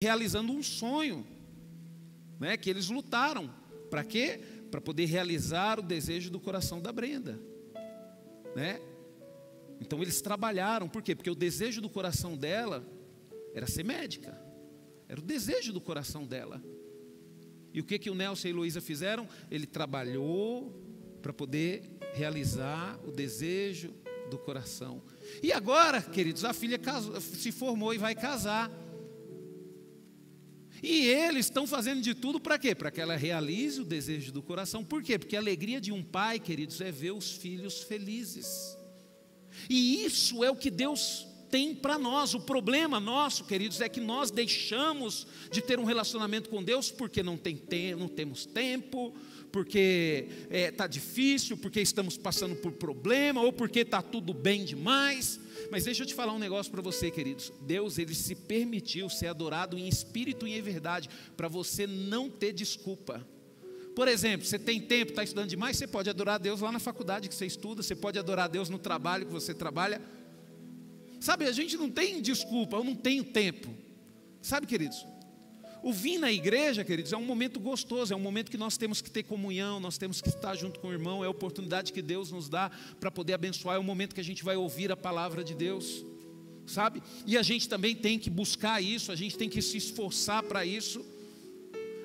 realizando um sonho, né, que eles lutaram. Para quê? Para poder realizar o desejo do coração da Brenda, né? Então eles trabalharam, por quê? Porque o desejo do coração dela era ser médica, era o desejo do coração dela. E o que o Nelson e a Heloísa fizeram? Ele trabalhou para poder realizar o desejo do coração. E agora, queridos, a filha se formou e vai casar. E eles estão fazendo de tudo para quê? Para que ela realize o desejo do coração. Por quê? Porque a alegria de um pai, queridos, é ver os filhos felizes. E isso é o que Deus tem para nós. O problema nosso, queridos, é que nós deixamos de ter um relacionamento com Deus porque não temos tempo, porque está difícil, porque estamos passando por problema, ou porque está tudo bem demais. Mas deixa eu te falar um negócio para você, queridos. Deus, Ele se permitiu ser adorado em espírito e em verdade, para você não ter desculpa. Por exemplo, você tem tempo, está estudando demais, você pode adorar a Deus lá na faculdade que você estuda, você pode adorar a Deus no trabalho que você trabalha. Sabe, a gente não tem desculpa, eu não tenho tempo. Sabe, queridos, o vir na igreja, queridos, é um momento gostoso, é um momento que nós temos que ter comunhão, nós temos que estar junto com o irmão, é a oportunidade que Deus nos dá para poder abençoar, é o momento que a gente vai ouvir a palavra de Deus, sabe? E a gente também tem que buscar isso, a gente tem que se esforçar para isso.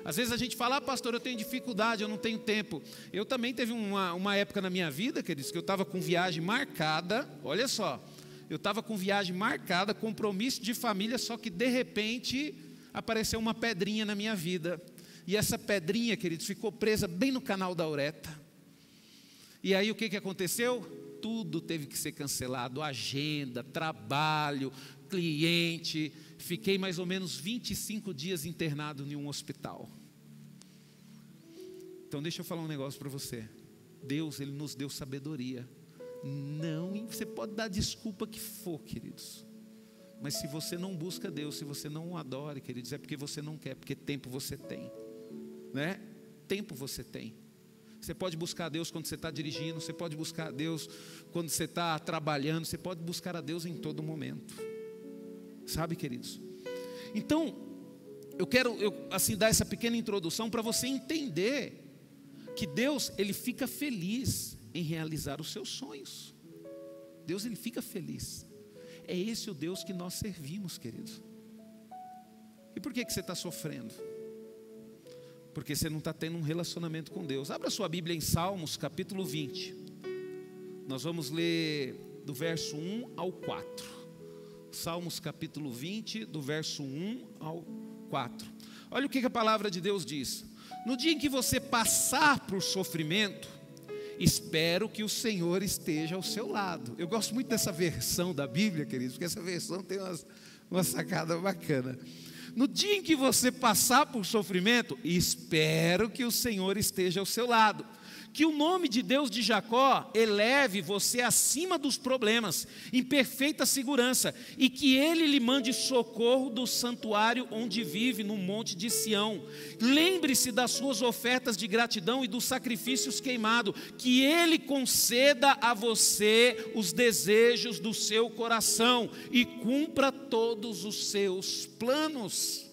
Às vezes a gente fala, pastor, eu tenho dificuldade, eu não tenho tempo. Eu também teve uma época na minha vida, queridos, que eu estava com viagem marcada, olha só, eu estava com viagem marcada, compromisso de família, só que de repente apareceu uma pedrinha na minha vida. E essa pedrinha, queridos, ficou presa bem no canal da ureta. E aí o que aconteceu? Tudo teve que ser cancelado, agenda, trabalho, cliente. Fiquei mais ou menos 25 dias internado em um hospital. Então deixa eu falar um negócio para você. Deus, Ele nos deu sabedoria. Não, você pode dar desculpa que for, queridos. Mas se você não busca Deus, se você não o adora, queridos, é porque você não quer, porque tempo você tem, né? Tempo você tem. Você pode buscar a Deus quando você está dirigindo, você pode buscar a Deus quando você está trabalhando, você pode buscar a Deus em todo momento. Sabe, queridos? Então, eu quero assim, dar essa pequena introdução para você entender que Deus, Ele fica feliz em realizar os seus sonhos. Deus, Ele fica feliz. É esse o Deus que nós servimos, queridos. E por que você está sofrendo? Porque você não está tendo um relacionamento com Deus. Abra sua Bíblia em Salmos, capítulo 20. Nós vamos ler do verso 1 ao 4. Salmos, capítulo 20, do verso 1 ao 4. Olha o que a palavra de Deus diz. No dia em que você passar por sofrimento, espero que o Senhor esteja ao seu lado. Eu gosto muito dessa versão da Bíblia, queridos, porque essa versão tem uma sacada bacana. No dia em que você passar por sofrimento, espero que o Senhor esteja ao seu lado. Que o nome de Deus de Jacó eleve você acima dos problemas, em perfeita segurança, e que Ele lhe mande socorro do santuário onde vive, no monte de Sião. Lembre-se das suas ofertas de gratidão e dos sacrifícios queimados, que Ele conceda a você os desejos do seu coração e cumpra todos os seus planos.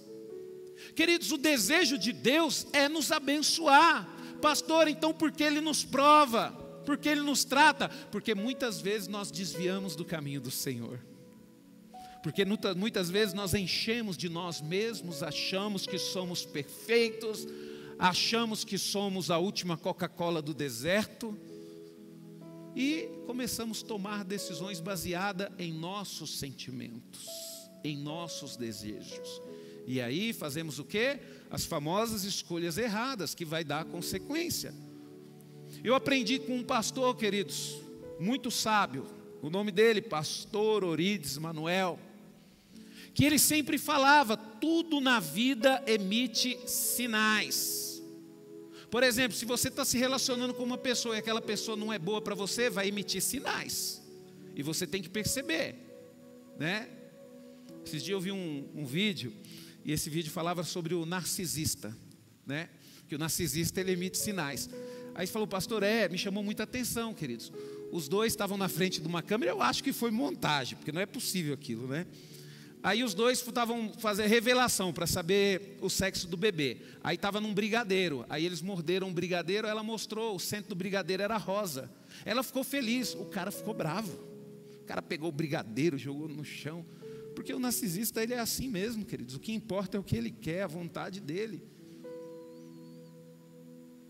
Queridos, o desejo de Deus é nos abençoar. Pastor, então por que Ele nos prova? Por que Ele nos trata? Porque muitas vezes nós desviamos do caminho do Senhor. Porque muitas vezes nós enchemos de nós mesmos, achamos que somos perfeitos, achamos que somos a última Coca-Cola do deserto, e começamos a tomar decisões baseadas em nossos sentimentos, em nossos desejos. E aí fazemos o quê? As famosas escolhas erradas, que vai dar consequência. Eu aprendi com um pastor, queridos, muito sábio, o nome dele, pastor Orides Manuel, que ele sempre falava, tudo na vida emite sinais. Por exemplo, se você está se relacionando com uma pessoa e aquela pessoa não é boa para você, vai emitir sinais. E você tem que perceber, né? Esses dias eu vi um vídeo, e esse vídeo falava sobre o narcisista, né? Que o narcisista, ele emite sinais. Aí falou, pastor, me chamou muita atenção, queridos. Os dois estavam na frente de uma câmera, eu acho que foi montagem, porque não é possível aquilo, né? Aí os dois estavam fazendo revelação para saber o sexo do bebê. Aí estava num brigadeiro. Aí eles morderam um brigadeiro, ela mostrou, o centro do brigadeiro era rosa. Ela ficou feliz, o cara ficou bravo. O cara pegou o brigadeiro, jogou no chão. Porque o narcisista, ele é assim mesmo, queridos. O que importa é o que ele quer, a vontade dele.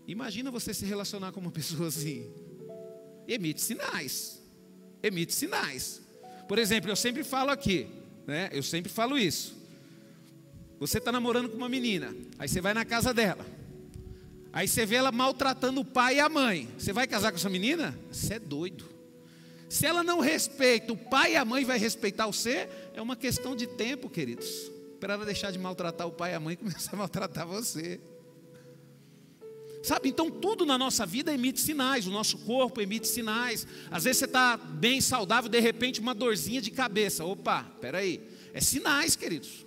Imagina você se relacionar com uma pessoa assim. Emite sinais. Emite sinais. Por exemplo, eu sempre falo aqui, né? Eu sempre falo isso. Você está namorando com uma menina, aí você vai na casa dela. Aí você vê ela maltratando o pai e a mãe. Você vai casar com essa menina? Você é doido. Se ela não respeita o pai e a mãe, vai respeitar você? É uma questão de tempo, queridos. Para ela deixar de maltratar o pai e a mãe e começar a maltratar você. Sabe, então tudo na nossa vida emite sinais. O nosso corpo emite sinais. Às vezes você está bem saudável, de repente uma dorzinha de cabeça. Opa, peraí. É sinais, queridos.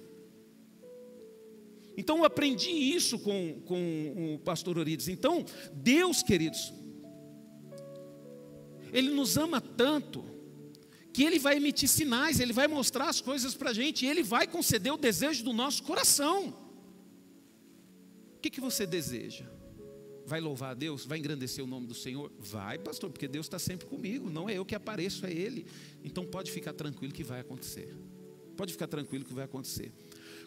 Então eu aprendi isso com o pastor Orides. Então, Deus, queridos, Ele nos ama tanto, que Ele vai emitir sinais, Ele vai mostrar as coisas para a gente, e Ele vai conceder o desejo do nosso coração. O que você deseja? Vai louvar a Deus? Vai engrandecer o nome do Senhor? Vai, pastor, porque Deus está sempre comigo. Não é eu que apareço, é Ele. Então pode ficar tranquilo que vai acontecer. Pode ficar tranquilo que vai acontecer.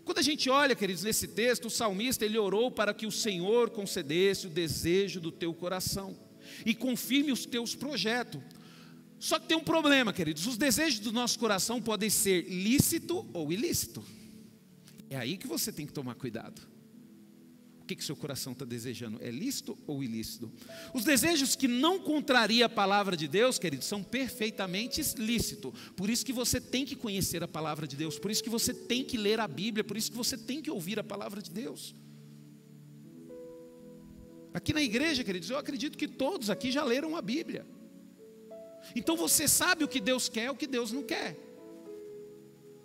Quando a gente olha, queridos, nesse texto, o salmista, ele orou para que o Senhor concedesse o desejo do teu coração e confirme os teus projetos. Só que tem um problema, queridos. Os desejos do nosso coração podem ser lícito ou ilícito. É aí que você tem que tomar cuidado. O que seu coração está desejando? É lícito ou ilícito? Os desejos que não contrariam a palavra de Deus, queridos, são perfeitamente lícitos. Por isso que você tem que conhecer a palavra de Deus. Por isso que você tem que ler a Bíblia. Por isso que você tem que ouvir a palavra de Deus. Aqui na igreja, queridos, eu acredito que todos aqui já leram a Bíblia. Então você sabe o que Deus quer e o que Deus não quer.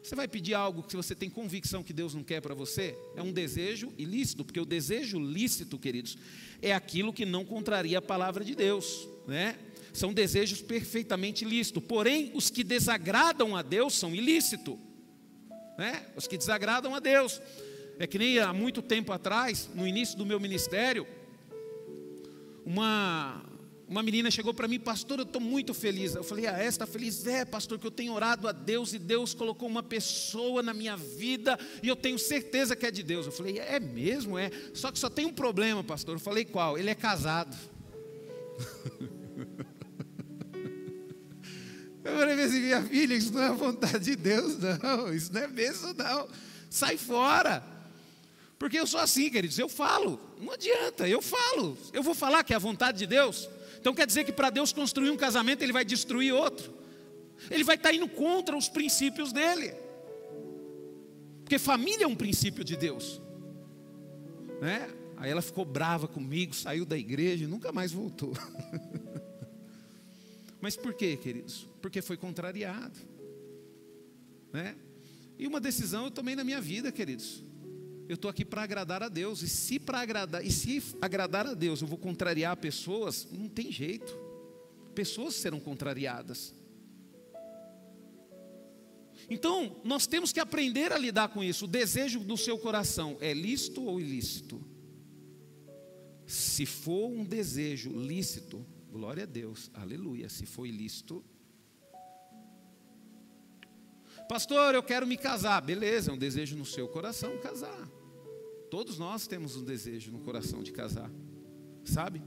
Você vai pedir algo que você tem convicção que Deus não quer para você? É um desejo ilícito, porque o desejo lícito, queridos, é aquilo que não contraria a palavra de Deus, né? São desejos perfeitamente lícitos, porém os que desagradam a Deus são ilícitos, né? Os que desagradam a Deus. É que nem há muito tempo atrás, no início do meu ministério, uma menina chegou para mim: pastor, eu estou muito feliz. Eu falei: você está feliz? É, pastor, que eu tenho orado a Deus e Deus colocou uma pessoa na minha vida e eu tenho certeza que é de Deus. Eu falei: é mesmo? É. Só que só tem um problema, pastor. Eu falei: qual? Ele é casado. Eu falei assim: minha filha, isso não é a vontade de Deus, não. Isso não é mesmo, não. Sai fora. Porque eu sou assim, queridos, eu falo. Não adianta, eu falo. Eu vou falar que é a vontade de Deus. Então quer dizer que para Deus construir um casamento, Ele vai destruir outro. Ele vai estar indo contra os princípios dEle. Porque família é um princípio de Deus, né? Aí ela ficou brava comigo, saiu da igreja e nunca mais voltou. Mas por quê, queridos? Porque foi contrariado, né? E uma decisão eu tomei na minha vida, queridos. Eu estou aqui para agradar a Deus. E se agradar a Deus eu vou contrariar pessoas, não tem jeito. Pessoas serão contrariadas. Então, nós temos que aprender a lidar com isso. O desejo do seu coração é lícito ou ilícito? Se for um desejo lícito, glória a Deus, aleluia. Se for ilícito, pastor, eu quero me casar. Beleza, é um desejo no seu coração casar. Todos nós temos um desejo no coração de casar, sabe?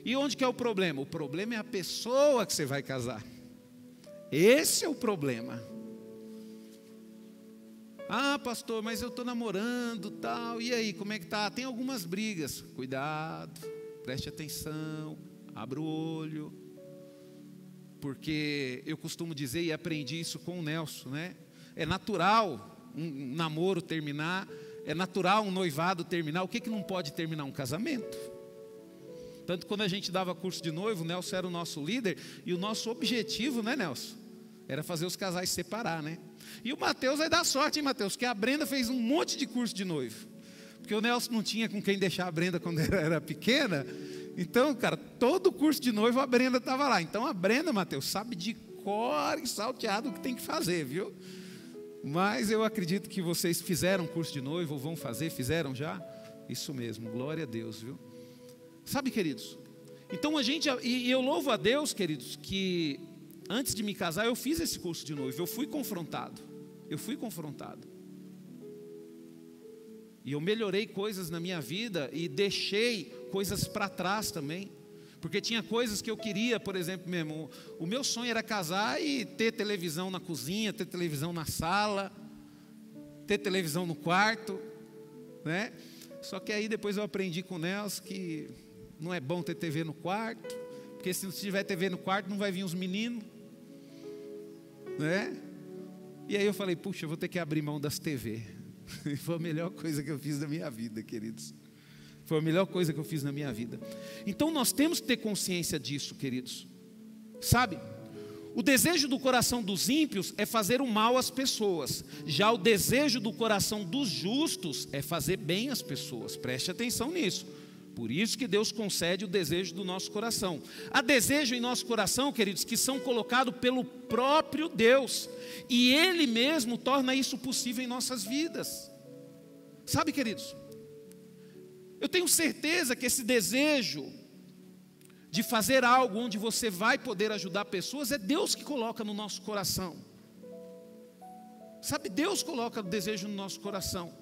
E onde que é o problema? O problema é a pessoa que você vai casar. Esse é o problema. Ah, pastor, mas eu estou namorando, tal. E aí, como é que tá? Tem algumas brigas. Cuidado, preste atenção, abra o olho. Porque eu costumo dizer, e aprendi isso com o Nelson, né? É natural um namoro terminar, é natural um noivado terminar. O que não pode terminar? Um casamento. Tanto quando a gente dava curso de noivo, o Nelson era o nosso líder, e o nosso objetivo, né, Nelson? Era fazer os casais separar, né? E o Mateus vai dar sorte, hein, Mateus? Que a Brenda fez um monte de curso de noivo. Porque o Nelson não tinha com quem deixar a Brenda quando era pequena. Então, cara, todo curso de noivo a Brenda estava lá. Então a Brenda, Mateus, sabe de cor e salteado o que tem que fazer, viu? Mas eu acredito que vocês fizeram curso de noivo, ou vão fazer, fizeram já? Isso mesmo, glória a Deus, viu? Sabe, queridos, então eu louvo a Deus, queridos, que antes de me casar eu fiz esse curso de noivo, eu fui confrontado. E eu melhorei coisas na minha vida e deixei coisas para trás também. Porque tinha coisas que eu queria, por exemplo mesmo, o meu sonho era casar e ter televisão na cozinha, ter televisão na sala, ter televisão no quarto, né? Só que aí depois eu aprendi com o Nelson que não é bom ter TV no quarto, porque se não tiver TV no quarto não vai vir os meninos, né? E aí eu falei, puxa, eu vou ter que abrir mão das TV. Foi a melhor coisa que eu fiz na minha vida, queridos. Foi a melhor coisa que eu fiz na minha vida. Então nós temos que ter consciência disso, queridos. Sabe? O desejo do coração dos ímpios é fazer o mal às pessoas. Já o desejo do coração dos justos é fazer bem às pessoas. Preste atenção nisso. Por isso que Deus concede o desejo do nosso coração. Há desejo em nosso coração, queridos, que são colocados pelo próprio Deus. E Ele mesmo torna isso possível em nossas vidas. Sabe, queridos? Eu tenho certeza que esse desejo de fazer algo onde você vai poder ajudar pessoas, é Deus que coloca no nosso coração. Sabe, Deus coloca o desejo no nosso coração.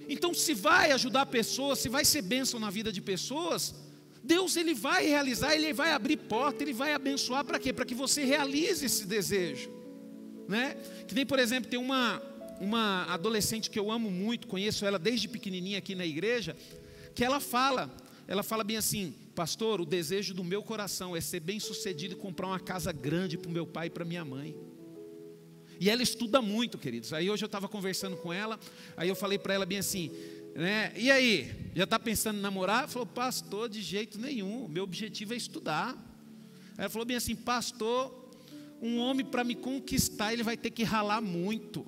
Então, se vai ajudar pessoas, se vai ser bênção na vida de pessoas, Deus ele vai realizar, Ele vai abrir porta, Ele vai abençoar para quê? Para que você realize esse desejo, né? Que nem, por exemplo, tem uma adolescente que eu amo muito, conheço ela desde pequenininha aqui na igreja, que ela fala bem assim: pastor, o desejo do meu coração é ser bem sucedido e comprar uma casa grande para o meu pai e para minha mãe. E ela estuda muito, queridos. Aí hoje eu estava conversando com ela, aí eu falei para ela bem assim, né? E aí, já está pensando em namorar? Ela falou, pastor, de jeito nenhum, meu objetivo é estudar. Aí ela falou bem assim, pastor, um homem para me conquistar, ele vai ter que ralar muito.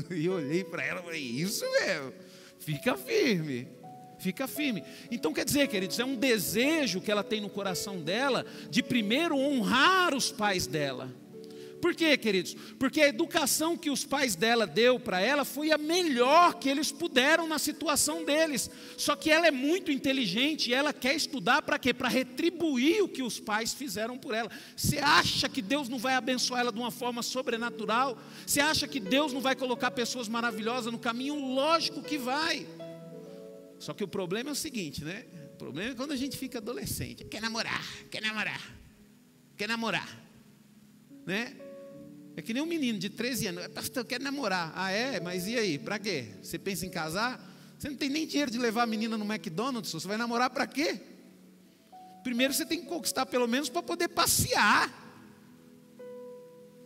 E eu olhei para ela e falei, isso mesmo, fica firme. Fica firme. Então quer dizer, queridos, é um desejo que ela tem no coração dela de primeiro honrar os pais dela. Por quê, queridos? Porque a educação que os pais dela deu para ela foi a melhor que eles puderam na situação deles. Só que ela é muito inteligente e ela quer estudar para quê? Para retribuir o que os pais fizeram por ela. Você acha que Deus não vai abençoar ela de uma forma sobrenatural? Você acha que Deus não vai colocar pessoas maravilhosas no caminho? Lógico que vai. Só que o problema é o seguinte, né? O problema é quando a gente fica adolescente. Quer namorar, né? É que nem um menino de 13 anos. Pastor, eu quero namorar. Ah, é? Mas e aí? Para quê? Você pensa em casar? Você não tem nem dinheiro de levar a menina no McDonald's. Você vai namorar para quê? Primeiro você tem que conquistar pelo menos para poder passear,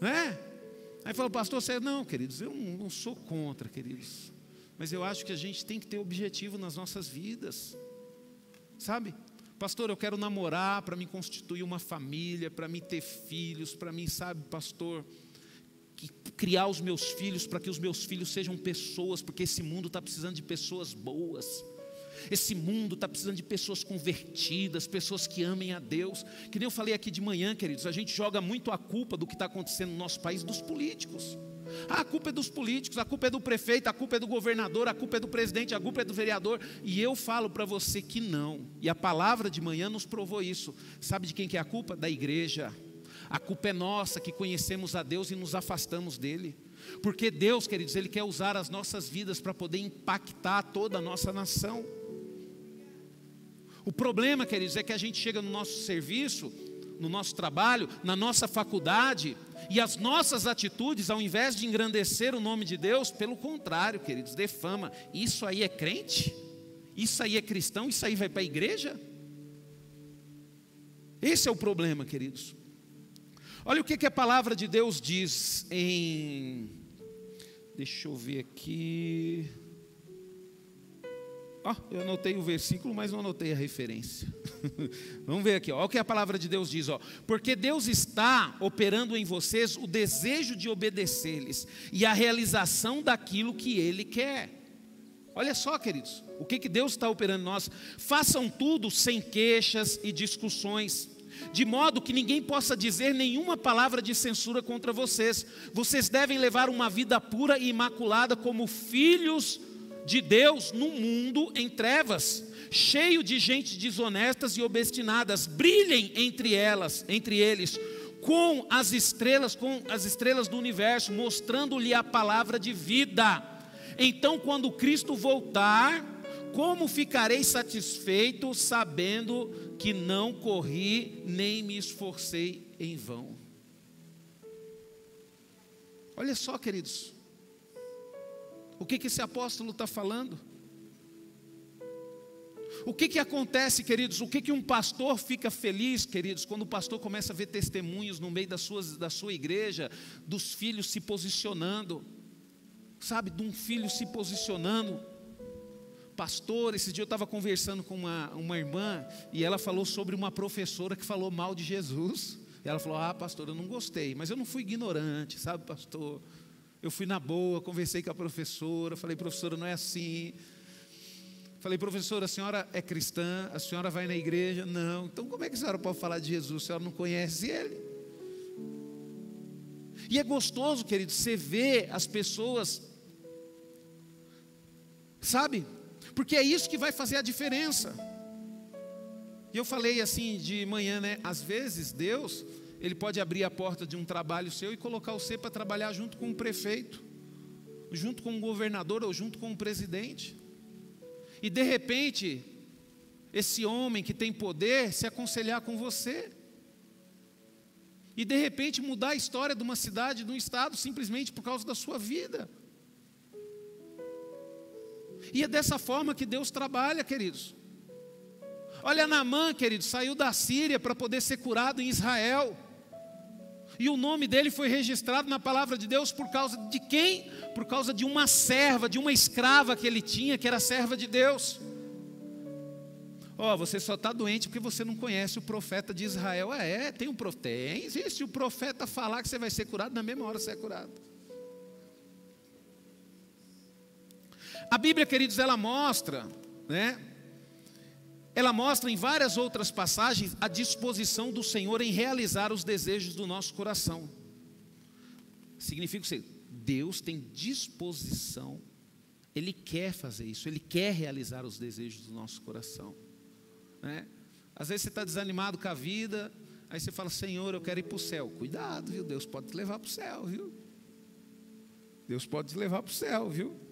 né? Aí falou, pastor, você... Não, queridos, eu não sou contra, queridos. Mas eu acho que a gente tem que ter objetivo nas nossas vidas, sabe? Pastor, eu quero namorar para me constituir uma família, para me ter filhos, para mim, sabe, pastor, criar os meus filhos, para que os meus filhos sejam pessoas, porque esse mundo está precisando de pessoas boas. Esse mundo está precisando de pessoas convertidas, pessoas que amem a Deus. Que nem eu falei aqui de manhã, queridos, a gente joga muito a culpa do que está acontecendo no nosso país dos políticos. A culpa é dos políticos, a culpa é do prefeito, a culpa é do governador, a culpa é do presidente, a culpa é do vereador. E eu falo para você que não. E a palavra de manhã nos provou isso. Sabe de quem que é a culpa? Da igreja. A culpa é nossa, que conhecemos a Deus e nos afastamos dele. Porque Deus, queridos, Ele quer usar as nossas vidas para poder impactar toda a nossa nação. O problema, queridos, é que a gente chega no nosso serviço, no nosso trabalho, na nossa faculdade, e as nossas atitudes, ao invés de engrandecer o nome de Deus, pelo contrário, queridos, defama. Isso aí é crente? Isso aí é cristão? Isso aí vai para a igreja? Esse é o problema, queridos. Olha o que a palavra de Deus diz em... Deixa eu ver aqui... eu anotei o versículo, mas não anotei a referência. Vamos ver aqui, olha o que a palavra de Deus diz, porque Deus está operando em vocês o desejo de obedecer-lhes e a realização daquilo que Ele quer. Olha só, queridos, o que Deus está operando em nós. Façam tudo sem queixas e discussões. de modo que ninguém possa dizer nenhuma palavra de censura contra vocês. Vocês devem levar uma vida pura e imaculada como filhos de Deus no mundo em trevas, cheio de gente desonestas e obstinadas. Brilhem entre eles, com as estrelas do universo, mostrando-lhe a palavra de vida. Então, quando Cristo voltar, como ficarei satisfeito, sabendo que não corri nem me esforcei em vão? Olha só, queridos, o que esse apóstolo está falando? O que acontece, queridos? O que um pastor fica feliz, queridos, quando o pastor começa a ver testemunhos no meio da sua igreja, dos filhos se posicionando, sabe, de um filho se posicionando. Pastor, esse dia eu estava conversando com uma irmã, e ela falou sobre uma professora que falou mal de Jesus. E ela falou: pastor, eu não gostei, mas eu não fui ignorante, sabe, pastor? Eu fui na boa, conversei com a professora, falei: professora, não é assim. Falei: professora, a senhora é cristã, a senhora vai na igreja? Não. Então como é que a senhora pode falar de Jesus? A senhora não conhece Ele? E é gostoso, querido, você ver as pessoas, sabe? Porque é isso que vai fazer a diferença. E eu falei assim de manhã, né? Às vezes Deus, Ele pode abrir a porta de um trabalho seu e colocar você para trabalhar junto com o prefeito, junto com o governador ou junto com o presidente. E de repente, esse homem que tem poder se aconselhar com você. E de repente mudar a história de uma cidade, de um estado, simplesmente por causa da sua vida. E é dessa forma que Deus trabalha, queridos. Olha, Naamã, queridos, saiu da Síria para poder ser curado em Israel. E o nome dele foi registrado na palavra de Deus por causa de quem? Por causa de uma serva, de uma escrava que ele tinha, que era serva de Deus. Você só está doente porque você não conhece o profeta de Israel. Tem um profeta? Tem. E se o profeta falar que você vai ser curado, na mesma hora você é curado. A Bíblia, queridos, ela mostra, né? Ela mostra em várias outras passagens a disposição do Senhor em realizar os desejos do nosso coração. Significa que Deus tem disposição, Ele quer fazer isso, Ele quer realizar os desejos do nosso coração, né? Às vezes você está desanimado com a vida, aí você fala: Senhor, eu quero ir para o céu. Cuidado, viu? Deus pode te levar para o céu, viu? Deus pode te levar para o céu, viu?